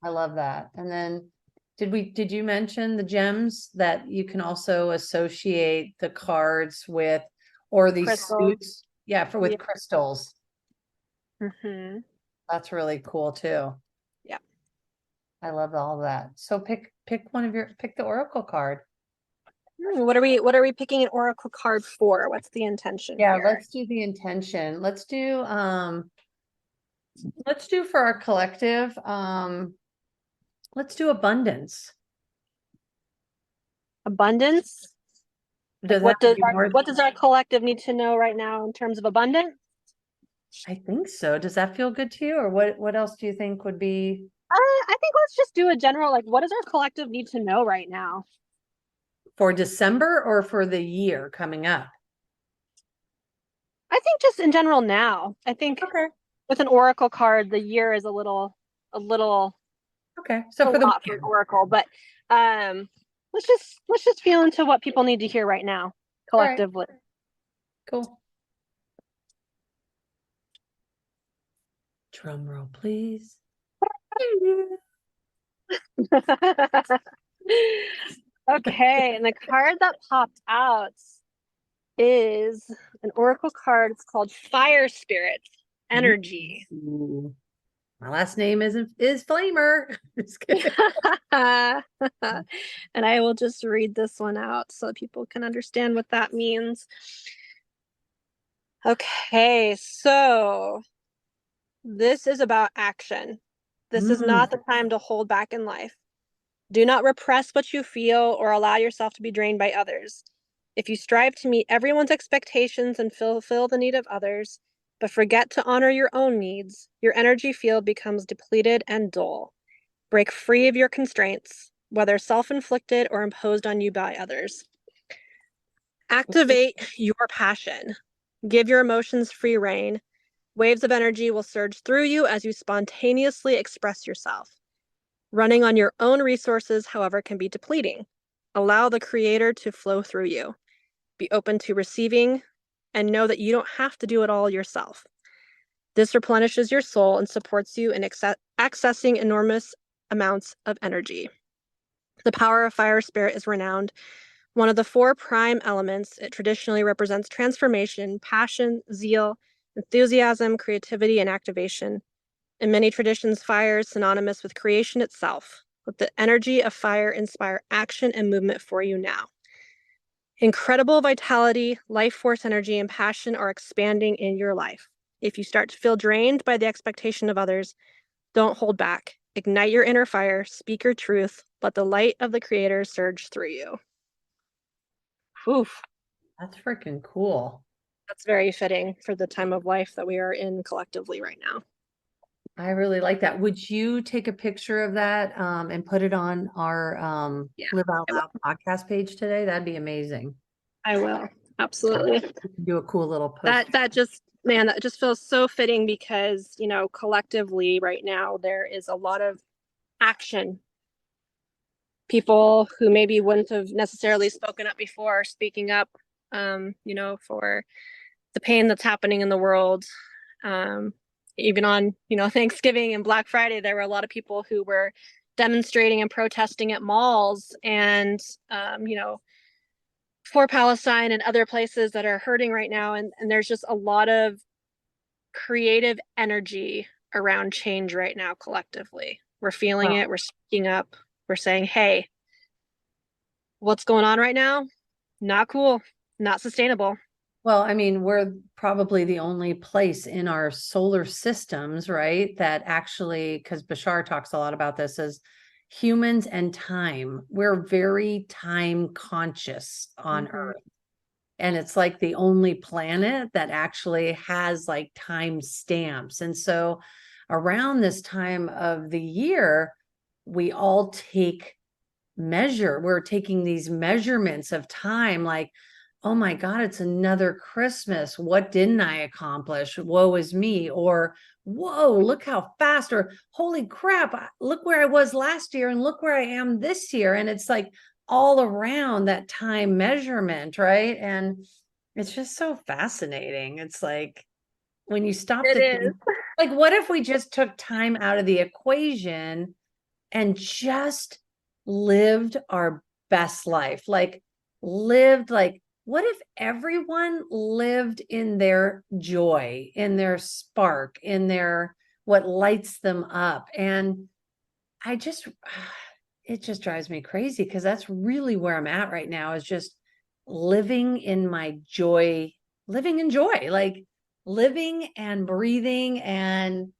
I love that. And then did you mention the gems that you can also associate the cards with, or these Crystals. suits? Yeah, with Yeah. crystals. Mm-hmm. That's really cool too. Yeah. I love all that. So pick the oracle card. What are we picking an oracle card for? What's the intention Yeah, here? let's do the intention. Let's do for our collective, let's do abundance. Abundance? Does Like, that be more? what does our collective need to know right now in terms of abundance? I think so. Does that feel good to you? Or what else do you think would be I think let's just do a general, like, what does our collective need to know right now? for December or for the year coming up? I think just in general now. I think Okay. with an oracle card, the year is a little Okay. So a for the lot for an oracle, but let's just feel into what people need to hear right now collectively. cool. Drum roll, please. Okay, and the card that popped out is an oracle card. It's called Fire Spirit Energy. Ooh. My last name is Flamer. Just kidding. And I will just read this one out so people can understand what that means. Okay, so this is about action. This is not the time to hold back in life. Do not repress what you feel or allow yourself to be drained by others. If you strive to meet everyone's expectations and fulfill the need of others, but forget to honor your own needs, your energy field becomes depleted and dull. Break free of your constraints, whether self-inflicted or imposed on you by others. Activate your passion. Give your emotions free rein. Waves of energy will surge through you as you spontaneously express yourself. Running on your own resources, however, can be depleting. Allow the creator to flow through you. Be open to receiving and know that you don't have to do it all yourself. This replenishes your soul and supports you in accessing enormous amounts of energy. The power of fire spirit is renowned. One of the 4 prime elements, it traditionally represents transformation, passion, zeal, enthusiasm, creativity, and activation. In many traditions, fire is synonymous with creation itself. Let the energy of fire inspire action and movement for you now. Incredible vitality, life force energy, and passion are expanding in your life. If you start to feel drained by the expectation of others, don't hold back. Ignite your inner fire, speak your truth, let the light of the creator surge through you. Oof. That's freaking cool. That's very fitting for the time of life that we are in collectively right now. I really like that. Would you take a picture of that and put it on our Live Out Loud podcast page today? That'd be amazing. I will. Absolutely. Do a cool little post. That just feels so fitting because, you know, collectively right now there is a lot of action. People who maybe wouldn't have necessarily spoken up before are speaking up, you know, for the pain that's happening in the world. Even on, you know, Thanksgiving and Black Friday, there were a lot of people who were demonstrating and protesting at malls and, you know, for Palestine and other places that are hurting right now. And there's just a lot of creative energy around change right now collectively. We're feeling it. We're speaking up. We're saying, hey, what's going on right now? Not cool. Not sustainable. Well, I mean, we're probably the only place in our solar systems, right? That actually, because Bashar talks a lot about this, as humans and time. We're very time conscious on Earth. And it's like the only planet that actually has like time stamps. And so around this time of the year, we all we're taking these measurements of time, like oh my God, it's another Christmas. What didn't I accomplish? Woe is me. Or, whoa, look how fast. Or, holy crap, look where I was last year and look where I am this year. And it's like all around that time measurement, right? And it's just so fascinating. It's like when you stop It to is. think, like, what if we just took time out of the equation and just lived our best life? Like, lived like, what if everyone lived in their joy, in their spark, in their what lights them up? And I just, it just drives me crazy because that's really where I'm at right now, is just living in my joy, living in joy, like living and breathing and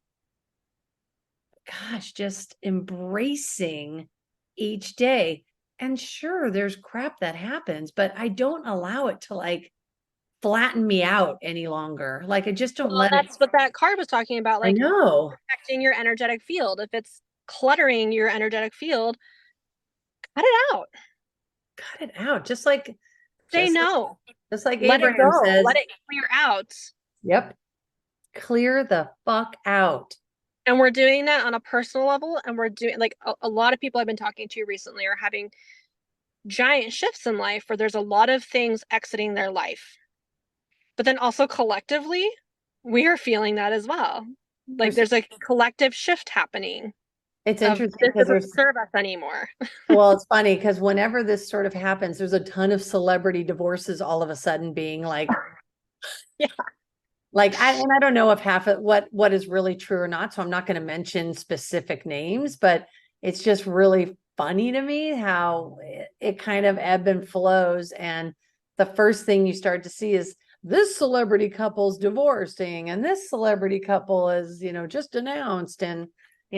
gosh, just embracing each day. And sure, there's crap that happens, but I don't allow it to like flatten me out any longer. Like I just don't Well, let it. that's what that card was talking about, I like know. protecting your energetic field. If it's cluttering your energetic field, cut it out. Cut it out. Just like, Say just like, no. just like Let it Abraham go. says, Let it clear out. yep, clear the fuck out. And we're doing that on a personal level. And we're doing like a lot of people I've been talking to recently are having giant shifts in life where there's a lot of things exiting their life. But then also collectively, we are feeling that as well. Like there's a collective shift happening It's of interesting this because doesn't serve us anymore. well, it's funny because whenever this sort of happens, there's a ton of celebrity divorces all of a sudden being like, Yeah. like and I don't know if half of what is really true or not, so I'm not going to mention specific names, but it's just really funny to me how it kind of ebb and flows. And the first thing you start to see is this celebrity couple's divorcing and this celebrity couple is, just announced, and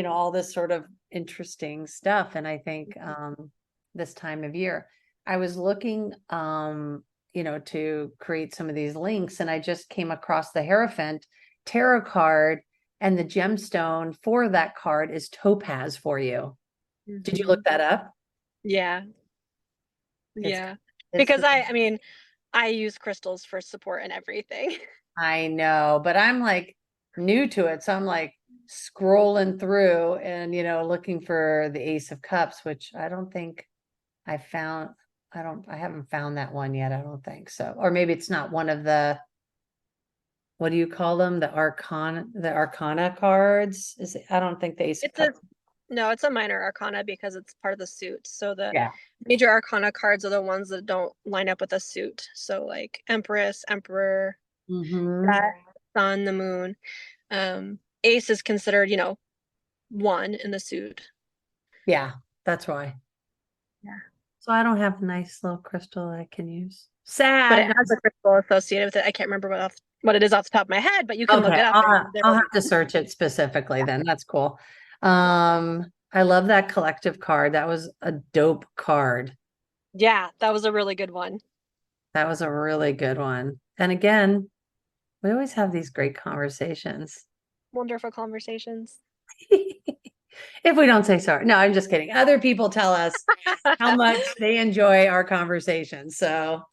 all this sort of interesting stuff. And I think this time of year I was looking to create some of these links, and I just came across the Hierophant tarot card, and the gemstone for that card is topaz for you. Did you look that up? Yeah. It's Yeah. it's Because I mean, I use crystals for support and everything. I know, but I'm like new to it, so I'm like scrolling through and looking for the Ace of Cups, which I don't think I found. I haven't found that one yet, I don't think so. Or maybe it's not one of the, what do you call them? The Arcana cards? I don't think the Ace of It's a Cups. no, it's a minor arcana because it's part of the suit. So the Yeah. major arcana cards are the ones that don't line up with a suit. So like Empress, Emperor, Mm-hmm. Sun, the Moon. Ace is considered, one in the suit. Yeah, that's why. Yeah. So I don't have a nice little crystal I can use. But it Sad. has a crystal associated with it. I can't remember what it is off the top of my head, but you can look Okay, it up. I'll have to search it specifically then. That's cool. I love that collective card. That was a dope card. Yeah, that was a really good one. That was a really good one. And again, we always have these great conversations. Wonderful conversations. If we don't say sorry. No, I'm just kidding. Other people tell us how much they enjoy our conversations. So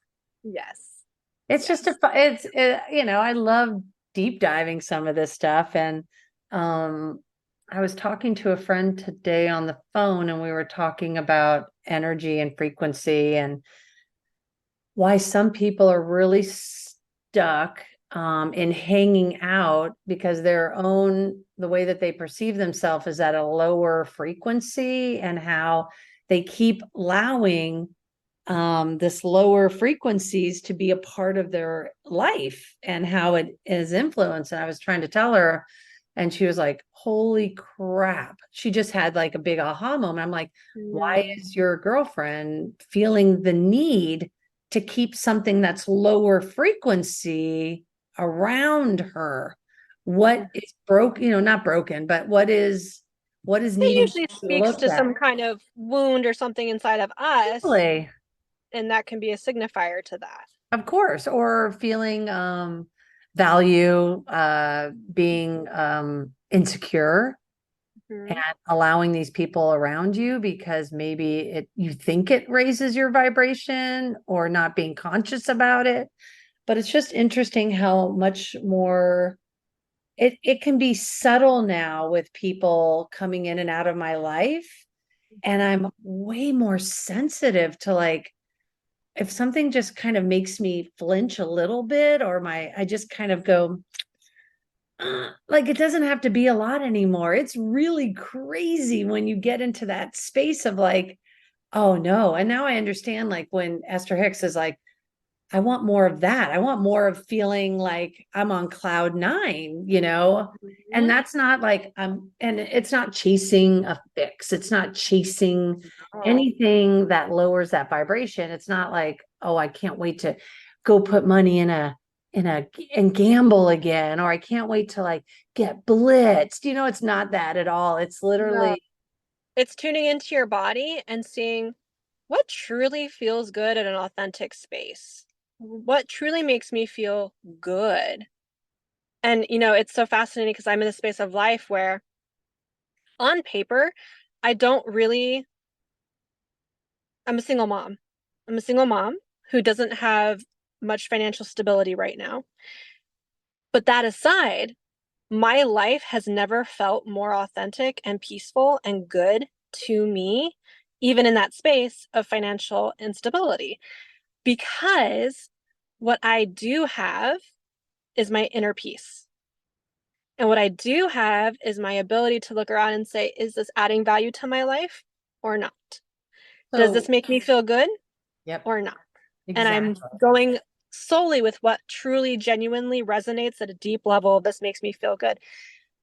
Yes. it's just I love deep diving some of this stuff. And I was talking to a friend today on the phone, and we were talking about energy and frequency and why some people are really stuck in hanging out because the way that they perceive themselves is at a lower frequency, and how they keep allowing this lower frequencies to be a part of their life and how it is influenced. And I was trying to tell her, and she was like, holy crap. She just had like a big aha moment. I'm like, why is your girlfriend feeling the need to keep something that's lower frequency around her? What is broken, not broken, but what is It needing usually to be speaks looked to at? some kind of wound or something inside of us, Really? and that can be a signifier to that. Of course, or feeling value, being insecure, Mhm. and allowing these people around you because maybe you think it raises your vibration or not being conscious about it. But it's just interesting how much more it can be subtle now with people coming in and out of my life. And I'm way more sensitive to like, if something just kind of makes me flinch a little bit, or I just kind of go, like, it doesn't have to be a lot anymore. It's really crazy when you get into that space of like, oh no. And now I understand, like, when Esther Hicks is like, I want more of that. I want more of feeling like I'm on cloud nine, and Mhm. that's not like, and it's not chasing a fix. It's not chasing Oh, anything that lowers that vibration. It's not like, oh, I can't wait to go put money and gamble again, or I can't wait to like get blitzed. It's not that at all. It's no. literally, It's tuning into your body and seeing what truly feels good in an authentic space. What truly makes me feel good. And, it's so fascinating because I'm in a space of life where on paper, I don't really, I'm a single mom. I'm a single mom who doesn't have much financial stability right now. But that aside, my life has never felt more authentic and peaceful and good to me, even in that space of financial instability, because what I do have is my inner peace. And what I do have is my ability to look around and say, is this adding value to my life or not? Does this so, make me feel good yep, or not? And I'm exactly. going solely with what truly, genuinely resonates at a deep level. This makes me feel good.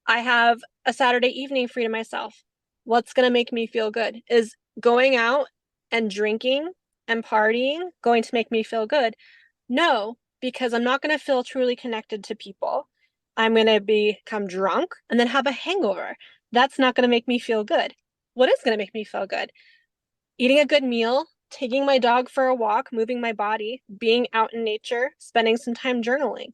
I have a Saturday evening free to myself. What's going to make me feel good? Is going out and drinking and partying going to make me feel good? No, because I'm not going to feel truly connected to people. I'm going to become drunk and then have a hangover. That's not going to make me feel good. What is going to make me feel good? Eating a good meal, taking my dog for a walk, moving my body, being out in nature, spending some time journaling.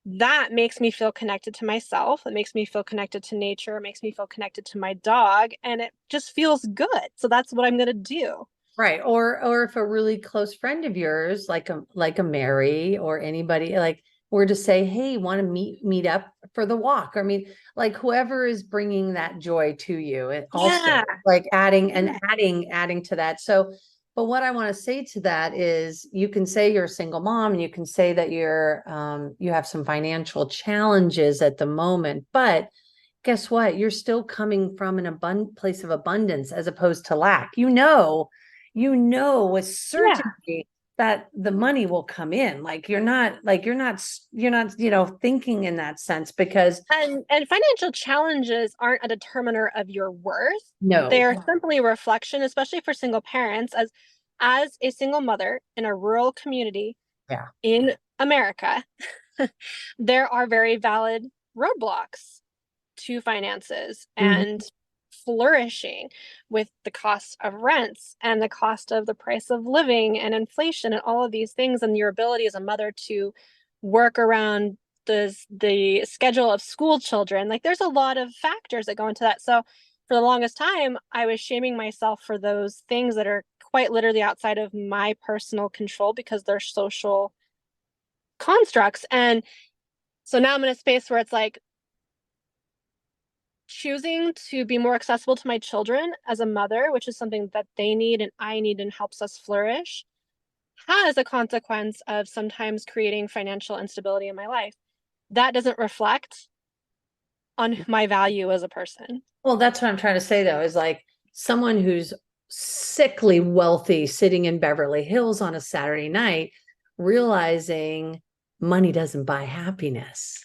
That makes me feel connected to myself. It makes me feel connected to nature. It makes me feel connected to my dog. And it just feels good. So that's what I'm going to do. Right. Or if a really close friend of yours, like a Mary or anybody, like, were to say, hey, want to meet up for the walk? I mean, like, whoever is bringing that joy to you, it also Yeah. like adding to that. So, but what I want to say to that is, you can say you're a single mom and you can say that you have some financial challenges at the moment, but guess what? You're still coming from an abundant place of abundance as opposed to lack. With Yeah. certainty that the money will come in. Like, you're not thinking in that sense, because And financial challenges aren't a determiner of your worth. They no, are simply a reflection, especially for single parents, as a single mother in a rural community yeah, in America, there are very valid roadblocks to finances mhm, and flourishing with the cost of rents and the cost of the price of living and inflation and all of these things, and your ability as a mother to work around the schedule of school children. Like, there's a lot of factors that go into that. So for the longest time, I was shaming myself for those things that are quite literally outside of my personal control because they're social constructs. And so now I'm in a space where it's like, choosing to be more accessible to my children as a mother, which is something that they need and I need and helps us flourish, has a consequence of sometimes creating financial instability in my life. That doesn't reflect on my value as a person. well, that's what I'm trying to say, though, is like someone who's sickly wealthy sitting in Beverly Hills on a Saturday night, realizing money doesn't buy happiness.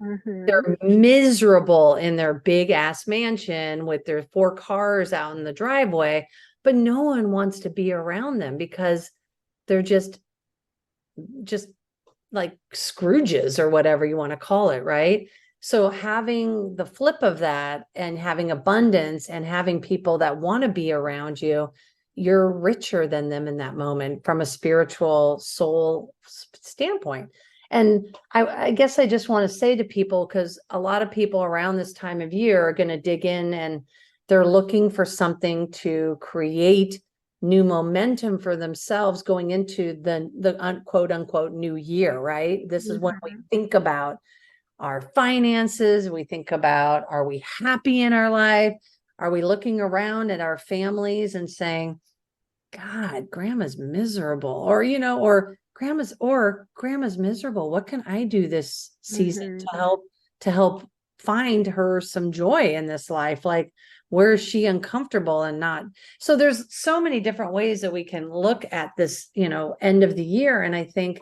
Mm-hmm. They're miserable in their big ass mansion with their 4 cars out in the driveway, but no one wants to be around them because they're just like Scrooges or whatever you want to call it, right? So having the flip of that and having abundance and having people that want to be around you, you're richer than them in that moment from a spiritual soul standpoint. And I guess I just want to say to people, because a lot of people around this time of year are going to dig in and they're looking for something to create new momentum for themselves going into the quote unquote new year, right? This is when we think about our finances. We think about, are we happy in our life? Are we looking around at our families and saying, God, grandma's miserable, or, or grandma's miserable. What can I do this season to help find her some joy in this life? Like, where is she uncomfortable and not? So there's so many different ways that we can look at this, end of the year. And I think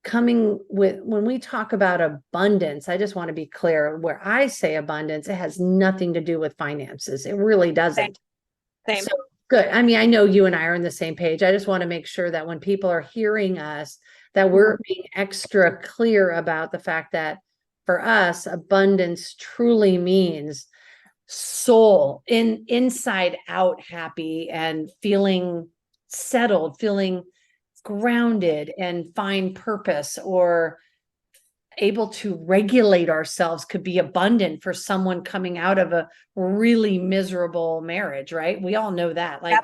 coming with, when we talk about abundance, I just want to be clear, where I say abundance, it has nothing to do with finances. It really doesn't. Same. So good. I mean, I know you and I are on the same page. I just want to make sure that when people are hearing us, that we're being extra clear about the fact that for us, abundance truly means soul inside out happy and feeling settled, feeling grounded and find purpose, or able to regulate ourselves, could be abundant for someone coming out of a really miserable marriage, right? We all know that. Like,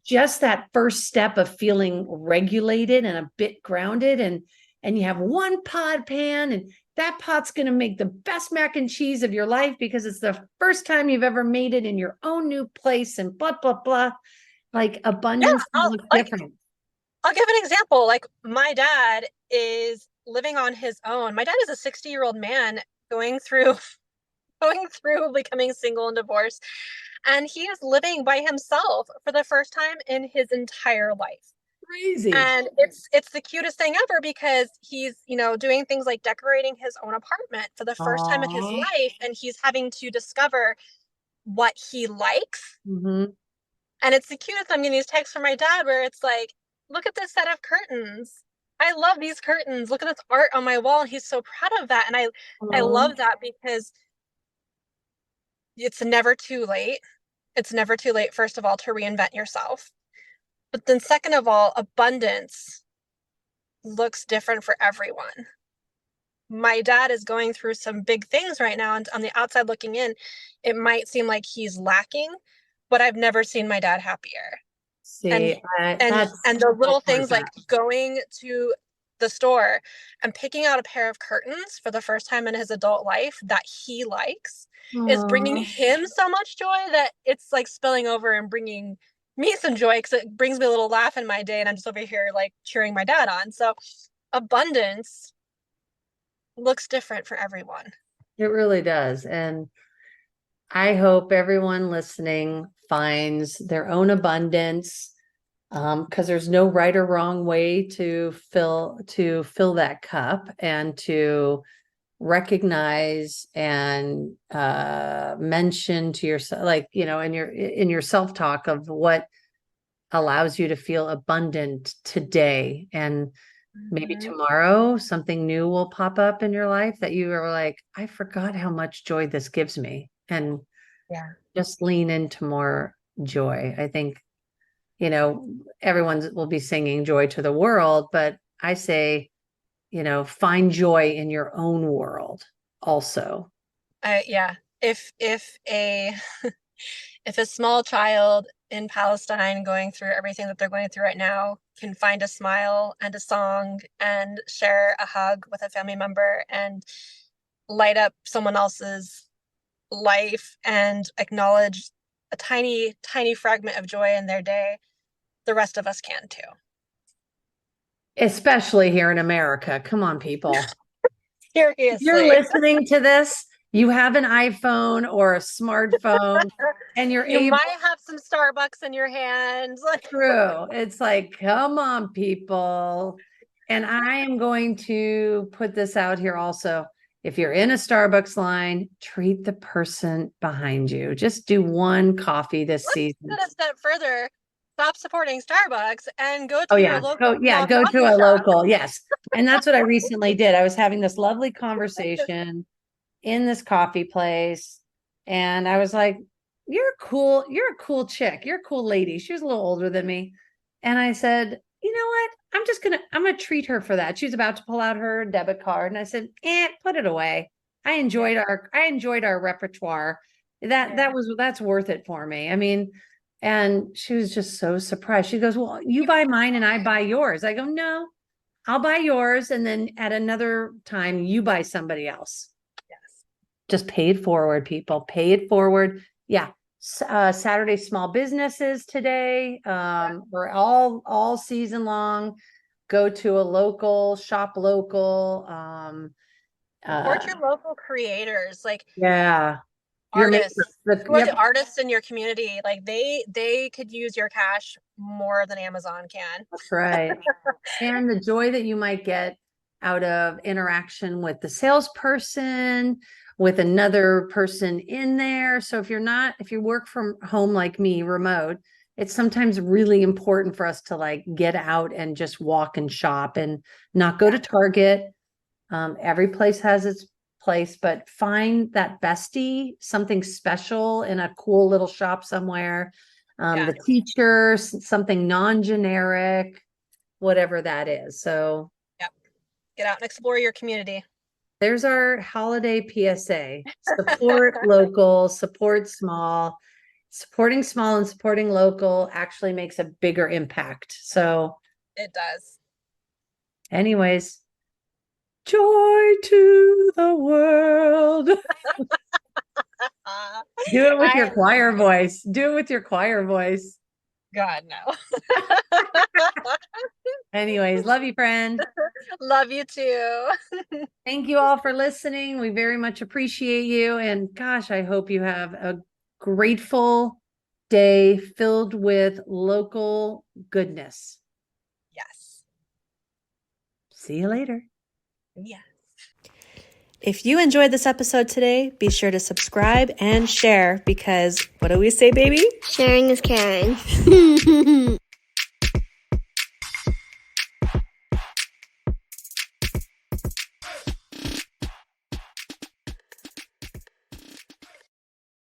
just that first step of feeling regulated and a bit grounded, and you have one pod pan, and that pot's going to make the best mac and cheese of your life because it's the first time you've ever made it in your own new place, and blah blah blah. Like, abundance looks different. I'll give an example. Like, my dad is living on his own. My dad is a 60-year-old man going through becoming single and divorced, and he is living by himself for the first time in his entire life. Crazy. And it's the cutest thing ever, because he's, doing things like decorating his own apartment for the first time in his life, and he's having to discover what he likes. Mm-hmm. And it's the cutest. I'm getting these texts from my dad where it's like, look at this set of curtains. I love these curtains. Look at this art on my wall. And he's so proud of that. And I love that, because it's never too late. It's never too late, first of all, to reinvent yourself. But then second of all, abundance looks different for everyone. My dad is going through some big things right now, and on the outside looking in, it might seem like he's lacking, but I've never seen my dad happier. See, and the little things like going to the store and picking out a pair of curtains for the first time in his adult life that he likes is bringing him so much joy that it's like spilling over and bringing me some joy, because it brings me a little laugh in my day, and I'm just over here like cheering my dad on. So abundance looks different for everyone. It really does. And I hope everyone listening finds their own abundance, because there's no right or wrong way to fill that cup, and to recognize and mention to yourself, like, in your self-talk, of what allows you to feel abundant today. And maybe tomorrow something new will pop up in your life that you are like, I forgot how much joy this gives me. And just lean into more joy. I think, everyone will be singing joy to the world, but I say, find joy in your own world also. If a if a small child in Palestine going through everything that they're going through right now can find a smile and a song and share a hug with a family member and light up someone else's life and acknowledge a tiny, tiny fragment of joy in their day, the rest of us can too. Especially here in America. Come on, people. Seriously. If you're listening to this, you have an iPhone or a smartphone, and you might have some Starbucks in your hands. True. It's like, come on, people. And I am going to put this out here also. If you're in a Starbucks line, treat the person behind you. Just do one coffee this season. Let's go a step further. Stop supporting Starbucks and go to your local. Go to a local. Yes. And that's what I recently did. I was having this lovely conversation in this coffee place, and I was like, you're a cool chick. You're a cool lady. She was a little older than me. And I said, you know what? I'm gonna treat her for that. She was about to pull out her debit card, and I said, put it away. I enjoyed our repertoire. That's worth it for me. I mean, and she was just so surprised. She goes, well, you buy mine and I buy yours. I go, no, I'll buy yours. And then at another time, you buy somebody else. Yes. Just pay it forward, people. Pay it forward. Yeah. Saturday small businesses today. We're all season long. Go to a local, shop local. Support your local creators, like Yeah. artists. Who are Yep. the artists in your community? Like they could use your cash more than Amazon can. That's right. And the joy that you might get out of interaction with the salesperson, with another person in there. So if you work from home like me, remote, it's sometimes really important for us to like get out and just walk and shop and not go to Target. Every place has its place, but find that bestie, something special in a cool little shop somewhere. The teacher, something non-generic, whatever that is. So get out and explore your community. there's our holiday PSA. Support local, support small. Supporting small and supporting local actually makes a bigger impact. So it does. Anyways, joy to the world. Do it with your choir voice. Do it with your choir voice. God, no. Anyways, love you, friend. Love you too. Thank you all for listening. We very much appreciate you. And gosh, I hope you have a grateful day filled with local goodness. Yes. See you later. Yes. If you enjoyed this episode today, be sure to subscribe and share because what do we say, baby? Sharing is caring.